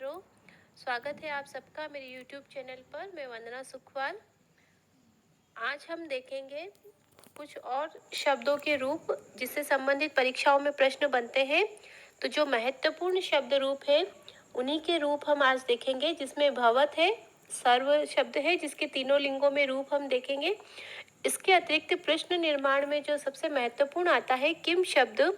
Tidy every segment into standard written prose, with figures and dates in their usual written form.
मित्रों, स्वागत है आप सबका मेरे YouTube चैनल पर। मैं वंदना सुखवाल। आज हम देखेंगे कुछ और शब्दों के रूप जिससे संबंधित परीक्षाओं में प्रश्न बनते हैं। तो जो महत्वपूर्ण शब्द रूप है उन्हीं के रूप हम आज देखेंगे, जिसमें भवत है, सर्व शब्द है जिसके तीनों लिंगों में रूप हम देखेंगे। इसके अतिरिक्त प्रश्न निर्माण में जो सबसे महत्वपूर्ण आता है किम शब्द,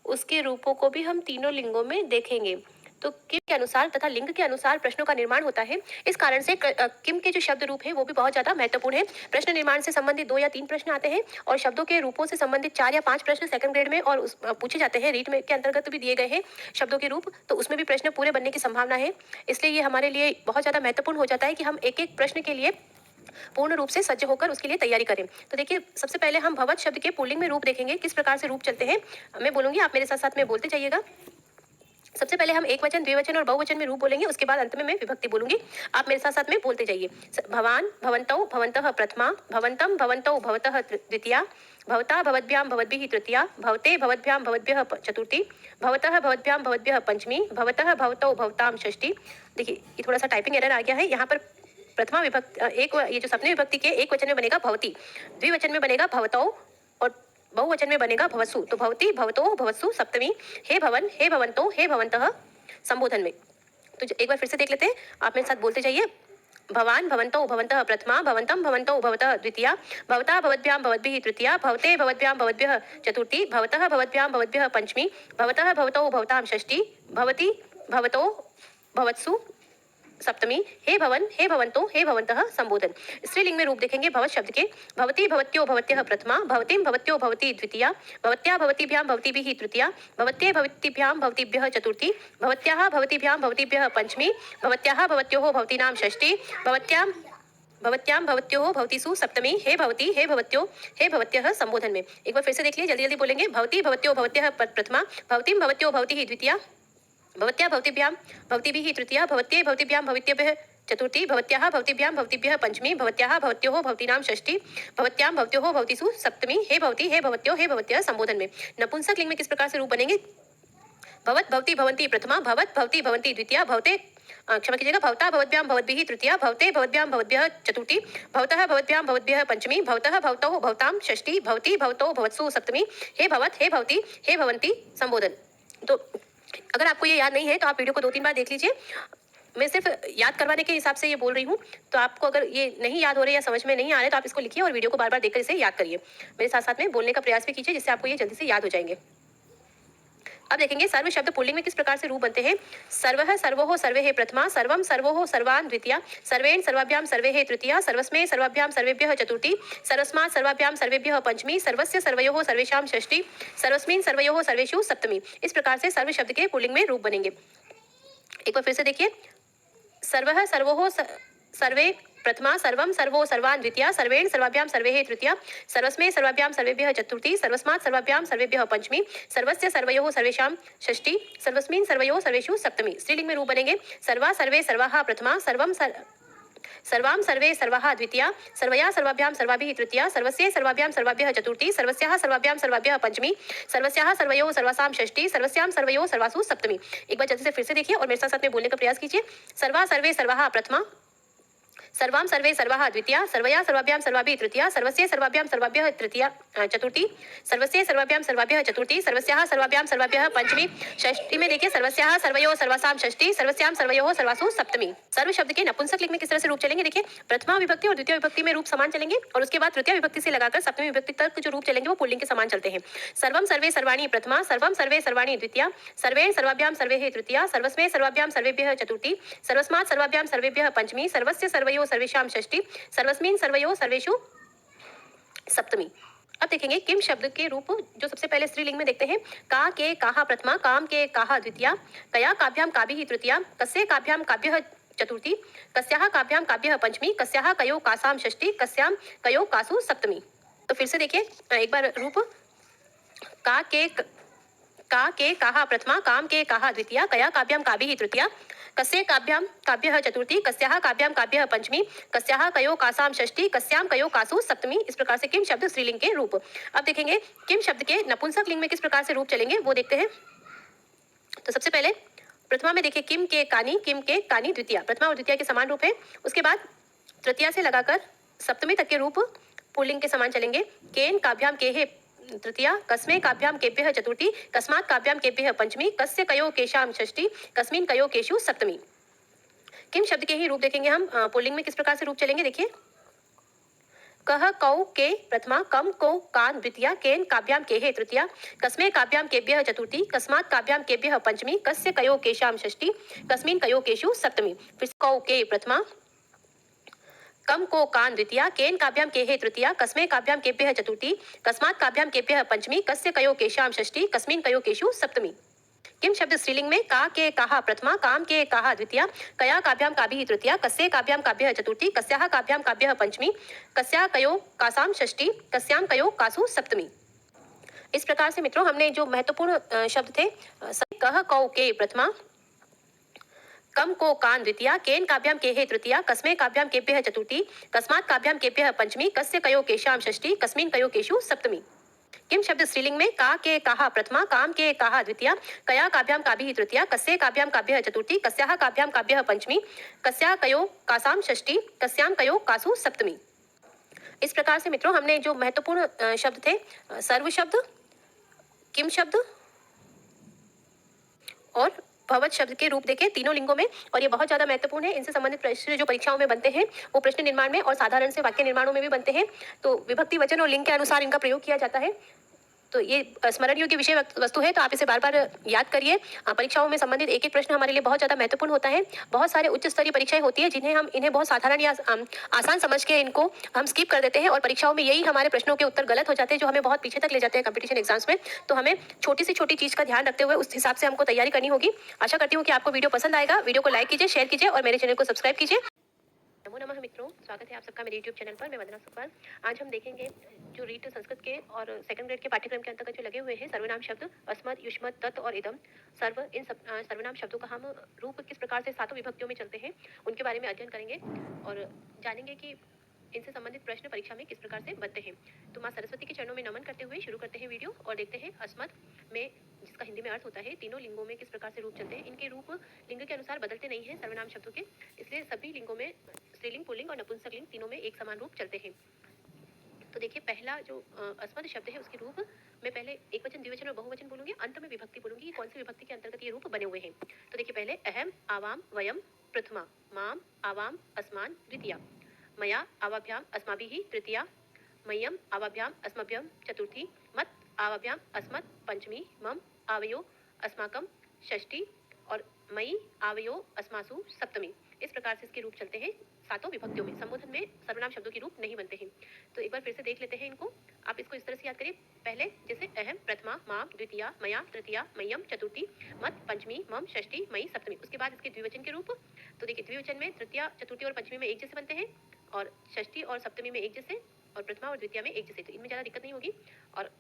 उसके रूपों को भी हम तीनों लिंगों में देखेंगे। तो किम के अनुसार तथा लिंग के अनुसार प्रश्नों का निर्माण होता है। इस कारण से किम के जो शब्द रूप है वो भी बहुत ज्यादा महत्वपूर्ण है। प्रश्न निर्माण से संबंधित 2 या 3 प्रश्न आते हैं और शब्दों के रूपों से संबंधित 4 या 5 प्रश्न सेकंड ग्रेड में और पूछे जाते हैं। रीट में के अंतर्गत भी दिए गए हैं शब्दों के रूप, तो उसमें भी प्रश्न पूरे बनने की संभावना है। इसलिए ये हमारे लिए बहुत ज्यादा महत्वपूर्ण हो जाता है कि हम एक एक प्रश्न के लिए पूर्ण रूप से सज्ज होकर उसके लिए तैयारी करें। तो देखिए, सबसे पहले हम भवत शब्द के पुल्लिंग में रूप देखेंगे, किस प्रकार से रूप चलते हैं। मैं बोलूंगी, आप मेरे साथ साथ में बोलते जाइएगा। सबसे पहले हम एक वचन, द्विवचन और बहुवचन में रूप बोलेंगे, उसके बाद अंत में मैं विभक्ति बोलूंगी। आप मेरे साथ साथ में बोलते जाइए। भवान, भवन्तौ, भवन्तः प्रथमा, भवन्तं, भवन्तौ, भवतः द्वितीया, भवता, भवद्भ्यां, भवद्भिः तृतीया, भवते, भवद्भ्यां, भवद्भ्यः चतुर्थी, भवतः, भवद्भ्यां, भवद्भ्यः पंचमी, भवतः, भवतौ, भवतां षष्ठी। देखिए, ये थोड़ा सा टाइपिंग एरर आ गया है यहाँ पर। प्रथमा विभक्ति ये जो सप्तमी विभक्ति के एक वचन में बनेगा भवती, द्विवचन में बनेगा भवतौ और बहुवचन में बनेगा भवसु। तो भवती, भवतो, भवत्सु सप्तमी। हे भवन, हे भवंतो, हे भवंतः संबोधन में। तो एक बार फिर से देख लेते हैं, आप मेरे साथ बोलते जाइए। भवान, भवन्तौ, भवन्तः प्रथमा, भवन्तं, भवन्तौ, भवतः द्वितीया, भवता, भवद्भ्यां, भवद्भिः तृतीया, भवते, भवद्भ्यां, भवद्भ्यः चतुर्थी, भवतः, भवद्भ्यां, भवद्भ्यः पंचमी, भवतः, भवतौ, भवतां षष्ठी, भवति, भवतो, भवत्सु सप्तमी। हे भवन, हे भवंतो, हे भवंतः संबोधन। स्त्रीलिंग में रूप देखेंगे भवत शब्द के। भवती, भवत्यो, भवत्यः प्रथमा, भवतीं, भवत्यो, भवती द्वितीया, भवत्या, भवतीभ्यां, भवतीभिः तृतीया, भवत्ये, भवतीभ्यां, भवतीभ्यः चतुर्थी, भवत्याः, भवतीभ्यां, भवतीभ्यः पंचमी, भवत्याः, भवत्योः, भवतीनां षष्ठी, भवत्यां, भवत्यां, भवत्योः, भवतीसु सप्तमी। हे भवती, हे भवत्यो, हे भवत्यः संबोधन में। एक बार फिर से देख लीजिए, जल्दी जल्दी बोलेंगे। भवती, भवत्यो, भवत्यः प्रथमा, भवतीं, भवत्यो, भवतीः द्वितीया, भवत्या, भवतीभ्यां, भवतीभिः तृतीया, भवत्ये, भवतीभ्यां, भवतीभ्यः चतुर्थी, भवत्याः, भवतीभ्यां, भवतीभ्यः पंचमी, भवत्याः, भवत्योः, भवतीनां षष्ठी, भवत्यां, भवत्योः, भवतीसु सप्तमी। हे भवती, हे भवत्यो, हे भवत्यः संबोधन में। नपुंसक लिंग में किस प्रकार से रूप बनेंगे। भवत, भवती, भवन्ति प्रथमा, भवत, भवती, भवन्ति द्वितीया, भवते, क्षमा कीजिएगा, भवता, भवद्भ्यां, भवद्भिः तृतीया, भवते, भवद्भ्यां, भवद्भ्यः चतुर्थी, भवतः, भवद्भ्यां, भवद्भ्यः पंचमी, भवतः, भवतौ, भवतां षष्ठी, भवती, भवतौ, भवत्सु सप्तमी। हे भवत, हे भवती, हे भवन्ति संबोधन। तो अगर आपको ये याद नहीं है तो आप वीडियो को 2-3 बार देख लीजिए। मैं सिर्फ याद करवाने के हिसाब से ये बोल रही हूँ। तो आपको अगर ये नहीं याद हो रहे या समझ में नहीं आ रहे तो आप इसको लिखिए और वीडियो को बार बार देखकर इसे याद करिए। मेरे साथ साथ में बोलने का प्रयास भी कीजिए, जिससे आपको ये जल्दी से याद हो जाएंगे। अब देखेंगे सर्व शब्द पुल्लिंग में किस प्रकार से रूप बनते हैं। सर्वः, सर्वोः, सर्वे प्रथमा, सर्वं, सर्वोः, सर्वान् द्वितीया, सर्वेण, सर्वाभ्यां, सर्वे तृतीया, सर्वस्मै, सर्वाभ्यां, सर्वेभ्यः चतुर्थी, सर्वस्मात्, सर्वाभ्यां, सर्वेभ्यः पंचमी, सर्वस्य, सर्वयोः, सर्वेषां षष्ठी, सर्वस्मिन्, सर्वयोः, सर्वेषु सप्तमी। इस प्रकार से सर्व शब्द के पुल्लिंग में रूप बनेंगे। एक बार फिर से देखिए। सर्वः, सर्वोः, सर्वे प्रथमा, सर्वं, सर्वो, सर्वान् द्वितीया, सर्वेण, सर्वाभ्यां, सर्वे तृतीया, सर्वस्मै, सर्वाभ्यां, सर्वेभ्यः चतुर्थी, सर्वस्मात्, सर्वाभ्यां, सर्वेभ्यः पंचमी, सर्वस्य, सर्वयोः, सर्वेषां षष्ठी, सर्वस्मिन्, सर्वयोः, सर्वेषु सप्तमी। स्त्रीलिंग में रूप बनेंगे। सर्वा, सर्वे, सर्वाः प्रथमा, सर्वं, सर्वां, सर्वे, सर्वाः द्वितीया, सर्वया, सर्वाभ्यां, सर्वाभिः तृतीया, सर्वस्य, सर्वाभ्यां, सर्वाभ्यः चतुर्थी, सर्वस्याः, सर्वाभ्यां, सर्वाभ्यः पंचमी, सर्वस्याः, सर्वयोः, सर्वासां षष्ठी, सर्वस्यां, सर्वयोः, सर्वासु सप्तमी। एक बार जल्दी से फिर से देखिए और मेरे साथ साथ में बोलने का प्रयास कीजिए। सर्वा, सर्वे, सर्वाः प्रथमा, सर्वां, सर्वे, सर्वाः द्वितीया, सर्वया, सर्वाभ्यां, सर्वाभिः तृतीया, सर्वस्य, सर्वाभ्यां, सर्वाभ्यः तृतीया चतुर्थी, सर्वस्य, सर्वाभ्यां, सर्वाभ्यः चतुर्थी, सर्वस्याः, सर्वाभ्यां, सर्वाभ्यः पंचमी, षष्ठी में देखिए सर्वस्याः, सर्वयोः, सर्वासां षष्ठी, सर्वस्यां, सर्वयोः, सर्वासु सप्तमी। सर्व शब्द के नपुंसक लिंग में किस तरह से रूप चलेंगे। देखिए, प्रथमा विभक्ति और द्वितीय विभक्ति में रूप समान चलेंगे और उसके बाद तृतीय विभक्ति से लगाकर सप्तमी विभक्ति तक जो रूप चलेंगे वो पुल्लिंग के समान चलते हैं। सर्वं, सर्वे, सर्वाणि प्रथमा, सर्वं, सर्वे, सर्वाणि द्वितीया, सर्वेण, सर्वाभ्यां, सर्वे तृतीया, सर्वस्मै, सर्वाभ्यां, सर्वेभ्यः चतुर्थी, सर्वस्मात्, सर्वाभ्यां, सर्वेभ्यः पंचमी, सर्वस्य, सर्वयोः, सर्वेषां षष्ठी, सर्वस्मिन्, सर्वयोः, सर्वेषु सप्तमी। अब देखेंगे किम शब्द के रूप जो सबसे पहले स्त्रीलिंग में देखते हैं। का के काहा प्रथमा, काम के काहा द्वितीया, कया काभ्यां काभिः तृतीया, कस्य काभ्यां काभ्यः चतुर्थी, कस्याः काभ्यां काभ्यः पंचमी, कस्याः कयो कासां षष्ठी, कस्यां कयो कासु सप्तमी। तो फिर से देखिए एक बार रूप। का के काहा प्रथमा, काम के काहा द्वितीया, कया काभ्यां काभिः तृतीया, कस्य काभ्यां काभ्यः चतुर्थी, कस्याः काभ्यां काभ्यः पंचमी, कस्याः कयो कासां षष्ठी, कस्यां कयो कासु सप्तमी। इस प्रकार से किम शब्द स्त्रीलिंग के रूप। अब देखेंगे किम शब्द के नपुंसक लिंग में किस प्रकार से रूप चलेंगे वो देखते हैं। तो सबसे पहले प्रथमा में देखिए किम के कानी द्वितीया, प्रथमा और द्वितीया के समान रूप है। उसके बाद तृतीया से लगाकर सप्तमी तक के रूप पुल्लिंग के समान चलेंगे। केन काभ्याम केहे तृतीया, कस्मे काभ्याम केभ्यः चतुर्थी, कस्मात् काभ्याम केभ्यः पंचमी, कस्य कयो केशाम षष्ठी, कस्मिन् कयो केषु सप्तमी। किम शब्द के ही रूप देखेंगे हम पुल्लिंग में किस प्रकार से रूप चलेंगे। देखिए कह कौ के प्रथमा, कम को कान द्वितीया, केन काभ्याम केहे तृतीया, कस्मे काभ्याम केभ्यः चतुर्थी, कस्मात् काभ्याम केभ्यः पंचमी, कस्य कयो केशाम षष्ठी, कस्मिन् कयो केषु सप्तमी। फिर कौ के प्रथमा, कम को कान द्वितीया, केन काभ्याम केहे तृतीया, कस्मे काभ्याम केभ्यः चतुर्थी, कस्मात् काभ्याम केभ्यः पंचमी, कस्य कयो केशाम षष्ठी, कस्मिन् कयो केषु सप्तमी। किम शब्द स्त्रीलिंग में का के काहा प्रथमा, काम के काहा द्वितीया, कया काभ्याम काभिः तृतीया, कस्ये काभ्याम काभ्यः चतुर्थी, कस्याः काभ्याम काभ्यः पंचमी, कस्या कयो कासाम षष्ठी, कस्याम कयो कासु सप्तमी। इस प्रकार से मित्रों हमने जो महत्वपूर्ण शब्द थे कह कौ के प्रथमा, कम को कान द्वितीया, केन काभ्याम केहे तृतीया, कस्मे काभ्याम केभ्यः चतुर्थी, कस्मात् काभ्याम केभ्यः पंचमी, कस्य कयो केशाम षष्ठी, कस्मिन् कयो केषु सप्तमी। किम शब्द स्त्रीलिंग में का के काहा प्रथमा, काम के काहा द्वितीया, कया काभ्याम काभिः तृतीया, कस्ये काभ्याम काभ्यः चतुर्थी, कस्याः काभ्याम काभ्यः पंचमी, कस्या कयो कासाम षष्ठी, कस्याम कयो कासु सप्तमी। इस प्रकार से मित्रों हमने जो महत्वपूर्ण शब्द थे सर्व शब्द, किम शब्द और भवत शब्द के रूप देखे तीनों लिंगों में, और ये बहुत ज्यादा महत्वपूर्ण है। इनसे संबंधित प्रश्न जो परीक्षाओं में बनते हैं वो प्रश्न निर्माण में और साधारण से वाक्य निर्माणों में भी बनते हैं। तो विभक्ति वचन और लिंग के अनुसार इनका प्रयोग किया जाता है। तो ये स्मरण योग्य विषय वस्तु है, तो आप इसे बार बार याद करिए। परीक्षाओं में संबंधित एक एक प्रश्न हमारे लिए बहुत ज्यादा महत्वपूर्ण होता है। बहुत सारे उच्च स्तरीय परीक्षाएं होती है जिन्हें हम इन्हें बहुत साधारण या आसान समझ के इनको हम स्किप कर देते हैं, और परीक्षाओं में यही हमारे प्रश्नों के उत्तर गलत हो जाते हैं जो हमें बहुत पीछे तक ले जाते हैं कंपटीशन एग्जाम्स में। तो हमें छोटी से छोटी चीज का ध्यान रखते हुए उस हिसाब से हमको तैयारी करनी होगी। आशा करती हूँ कि आपको वीडियो पसंद आएगा। वीडियो को लाइक कीजिए, शेयर कीजिए और मेरे चैनल को सब्सक्राइब कीजिए। नमो नमः मित्रों, स्वागत है आप सबका मेरे YouTube चैनल पर। मैं वंदना सुखपाल। आज हम देखेंगे जो रीट संस्कृत के और सेकंड ग्रेड के पाठ्यक्रम के अंतर्गत जो लगे हुए हैं सर्वनाम शब्द अस्मद, युष्मद, तत् और इदम, सर्व, इन सर्वनाम शब्दों का हम रूप किस प्रकार से सातों विभक्तियों में चलते हैं उनके बारे में अध्ययन करेंगे और जानेंगे कि इनसे संबंधित प्रश्न परीक्षा में किस प्रकार से बनते हैं। तो माँ सरस्वती के चरणों में नमन करते हुए शुरू करते हैं वीडियो और देखते हैं अस्मद में, जिसका हिंदी में अर्थ होता है तीनों लिंगों में किस प्रकार से रूप चलते हैं। इनके रूप लिंग के अनुसार बदलते नहीं हैं सर्वनाम शब्दों के, इसलिए सभी लिंगों में स्त्रीलिंग, पुल्लिंग और नपुंसक लिंग तीनों में एक समान रूप चलते हैं। तो देखिए पहला जो अस्मद शब्द है उसके रूप मैं पहले एक वचन, द्विवचन और बहुवचन बोलूंगी, अंत में विभक्ति बोलूंगी कि कौन सी विभक्ति के अंतर्गत ये रूप बने हुए हैं। तो देखिए पहले अहम आवाम वयम प्रथमा, माम आवाम अस्मान द्वितीया, मया आवाभ्याम अस्माभिः तृतीया, मह्यम आवाभ्याम अस्मभ्यम चतुर्थी, मत आवाभ्याम अस्मत् पंचमी, मम आवयो अस्माकम षष्ठी और मई आवयो अस्मासु सप्तमी। इस प्रकार से इसके रूप चलते हैं सातों विभक्तियों में। संबोधन में सर्वनाम शब्दों के रूप नहीं बनते हैं। तो एक बार फिर से देख लेते हैं इनको। आप इसको इस तरह से याद करिए, पहले जैसे अहम प्रथमा, माम द्वितीया, मया तृतीया, मह्यम चतुर्थी, मत पंचमी, मम षष्ठी, मई सप्तमी। उसके बाद इसके द्विवचन के रूप, तो देखिए द्विवचन में तृतीया, चतुर्थी और पंचमी में एक जैसे बनते हैं, और षष्ठी और सप्तमी में एक जैसे, और प्रथमा और द्वितीया में एक जैसे। तो इनमें ज्यादा दिक्कत नहीं होगी। और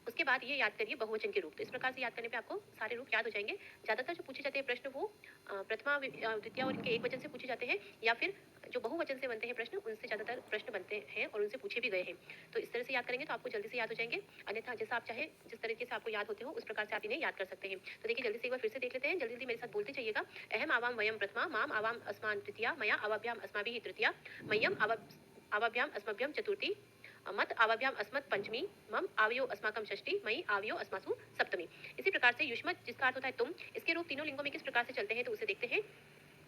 उसके बाद ये याद करिए बहुवचन के रूप। तो इस प्रकार से याद करने पे आपको सारे रूप याद हो जाएंगे। ज्यादातर जो पूछे जाते हैं प्रश्न वो प्रथमा, द्वितीय और इनके एक वचन से पूछे जाते हैं, या फिर जो बहुवचन से बनते हैं प्रश्न उनसे ज्यादातर प्रश्न बनते हैं और उनसे पूछे भी गए हैं। तो इस तरह से याद करेंगे तो आपको जल्दी से याद हो जाएंगे। अन्यथा जैसा आप चाहे, जिस तरीके से आपको याद होते हो उस प्रकार से आप इन्हें याद कर सकते हैं। तो देखिए जल्दी से एक बार फिर से देख लेते हैं, जल्दी जल्दी मेरे साथ बोलते जाइएगा। अहम आवाम वयम प्रथमा, माम आवाम अस्मान तृतीया, मया आवाभ्याम अस्माभिः तृतीया, मह्यम आवाभ्याम अस्मभ्यम चतुर्थी, मत आवाभ्याम अस्मत् पंचमी, मम आवयो अस्माकम षष्ठी, मई आवयो अस्मासु सप्तमी। इसी प्रकार से युष्मत, जिसका अर्थ होता है तुम, इसके रूप तीनों लिंगों में किस प्रकार से चलते हैं तो उसे देखते हैं।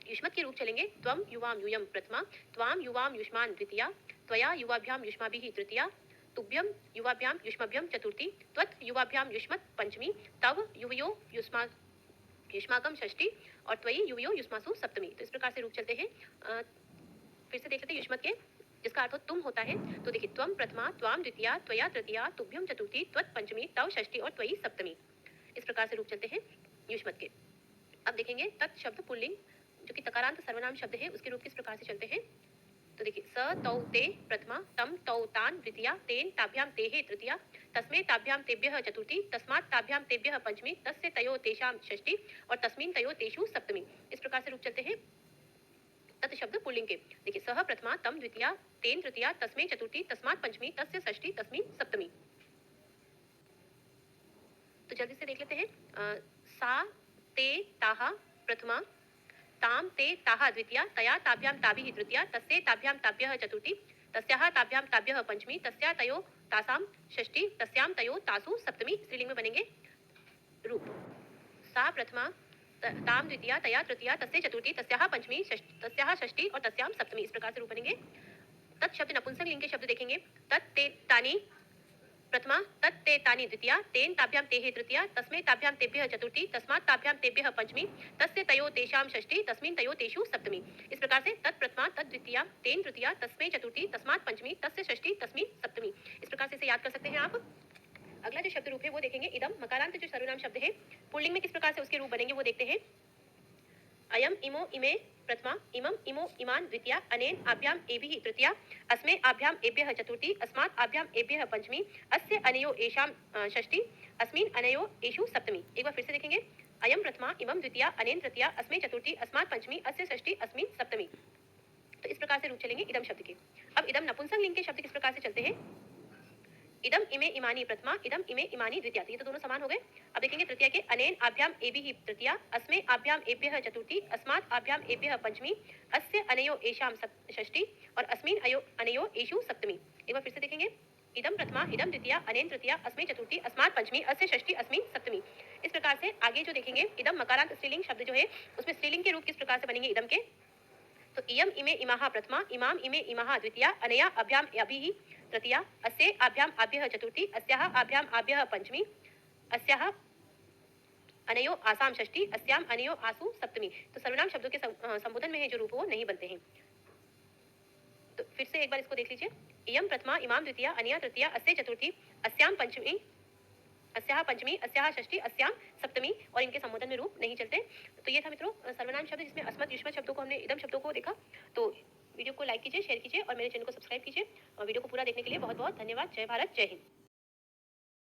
युष्मत के रूप चलेंगे त्वम युवाम यूयम प्रथमा, त्वाम युवाम युष्मान द्वितीया, त्वया युवाभ्याम युष्माभिः तृतीया, तुभ्यम युवाभ्याम युष्मभ्यम चतुर्थी, त्वत् युवाभ्याम युष्मत् पंचमी, तव युवयो युष्माकम षष्ठी और त्वयि युवयो युष्मासु सप्तमी। तो इस प्रकार से रूप चलते हैं। फिर से देख लेते हैं युष्मत के, जिसका अर्थ तुम होता है। तो देखिए त्वम प्रथमा, त्वाम द्वितीया, त्वया तृतीया, तुभ्यम चतुर्थी, त्वत् पंचमी, तव षष्ठी और त्वयि सप्तमी। इस प्रकार से रूप चलते हैं युष्मत के। अब देखेंगे तत् शब्द पुल्लिंग, जो कि तकारांत सर्वनाम शब्द है, उसके रूप किस प्रकार से चलते हैं। तो देखिए स तौ ते प्रथमा, तम तौ तान द्वितीया, तेन ताभ्याम तेहे तृतीया, तस्मै ताभ्याम तेभ्यः चतुर्थी, तस्मात् ताभ्याम तेभ्यः पंचमी, तस्य तयो तेषां षष्ठी और तस्मिन् तयो तेषु सप्तमी। इस प्रकार से रूप चलते हैं तत् शब्द पुल्लिंग के। देखिए सह प्रथमा, तम द्वितीया, तेन तृतीया, तस्मै चतुर्थी, तस्मात् पंचमी, तस्य षष्ठी, तस्मिन् सप्तमी। तो जल्दी से देख लेते हैं। सा ते ताः प्रथमा, तां ते ताः द्वितीया, तया ताभ्यां ताभिः तृतीया, तस्यै ताभ्यां ताभ्यः चतुर्थी, तस्याः ताभ्यां ताभ्यः पंचमी, तस्या तयोः तासां षष्ठी, तस्यां तयोः तासु सप्तमी। स्त्रीलिंग में बनेंगे रूप। सा प्रथमा, ताम द्वितीया, तया तृतीया, तस्यै चतुर्थी, तस्याः पंचमी, तस्याः षष्ठी और तस्यां सप्तमी। इस प्रकार से रूप बनेंगे। तत् शब्द नपुंसक लिंग के शब्द देखेंगे। तत् ते तानि प्रथमा, तत् ते तानि द्वितीया, तेन ताभ्यां तेः तृतीया, तस्मै ताभ्यां तेभ्यः चतुर्थी, तस्मात् ताभ्यां तेभ्यः पंचमी, तस्य तयोः तेषां षष्ठी, तस्मिन् तयोः तेषु सप्तमी। इस प्रकार से तत् प्रथमा, तत् द्वितीया, तेन तृतीया, तस्मै चतुर्थी, तस्मात् पंचमी, तस्य षष्ठी, तस्मिन् सप्तमी। इस प्रकार से इसे याद कर सकते हैं आप। अगला जो शब्द रूप है वो देखेंगे इदम। मकारांत जो सर्वनाम शब्द है पुल्लिंग में किस प्रकार से उसके रूप बनेंगे वो देखते हैं। अयम इमो इमे प्रथमा, इमम इमो इमान द्वितीया, अनेन आभ्याम एभिः तृतीया, अस्मे आभ्याम एभ्यः चतुर्थी, अस्मात् आभ्याम एभ्यः पंचमी, अस्य अनयो एषां षष्ठी, अस्मिन् अनयो एषु सप्तमी। एक बार फिर से देखेंगे। अयम प्रथमा, इमम द्वितीया, अनेन तृतीया, अस्मे चतुर्थी, अस्मात् पंचमी, अस्य षष्ठी, अस्मिन् सप्तमी। तो इस प्रकार से रूप चलेंगे इदम शब्द के। अब इदम नपुंसक लिंग के शब्द किस प्रकार से चलते हैं। इदम इमे इमानी प्रथमा, इदम इमे इमानी द्वितीया। तो ये तो दोनों समान हो गए। अब देखेंगे तृतीया के। अनेन आभ्याम एभिः तृतीया, अस्मे आभ्याम एभ्यः चतुर्थी, अस्मात् आभ्याम एभ्यः पंचमी, अस्य अनयो एषां षष्ठी और अस्मिन् अनयो एषु सप्तमी। एक बार फिर से देखेंगे। इदम प्रथमा, इदम द्वितीया, अनेन तृतीया, अस्मे चतुर्थी, अस्मात् पंचमी, अस्य षष्ठी, अस्मिन् सप्तमी। इस प्रकार से आगे जो देखेंगे इदम मकारांत स्त्रीलिंग शब्द जो है उसमें स्त्रीलिंग के रूप किस प्रकार से बनेंगे इदम के। तो इयम इमे इमाः प्रथमा, इमाम इमे इमाः द्वितीया, अनया अभ्याम अभिः तृतीया, अस्ये आभ्याम आभ्यः चतुर्थी, अस्याः आभ्याम आभ्यः पंचमी, अस्याः अनयो आसाम षष्ठी, अस्याम अनयो आसु सप्तमी। तो सर्वनाम शब्दों के संबोधन में है जो रूप वो नहीं बनते हैं। तो फिर से एक बार इसको देख लीजिए। इयम प्रथमा, इमाम द्वितीया, अनया तृतीया, अस्ये चतुर्थी, अस्याम पंचमी, अस्याः पंचमी, अस्याः षष्ठी, अस्याम सप्तमी। और इनके संबोधन में रूप नहीं चलते। तो ये था मित्रों सर्वनाम शब्द जिसमें अस्मत् युष्मत् शब्दों को हमने इदम शब्दों को देखा। तो वीडियो को लाइक कीजिए, शेयर कीजिए और मेरे चैनल को सब्सक्राइब कीजिए। और वीडियो को पूरा देखने के लिए बहुत बहुत धन्यवाद। जय भारत, जय हिंद।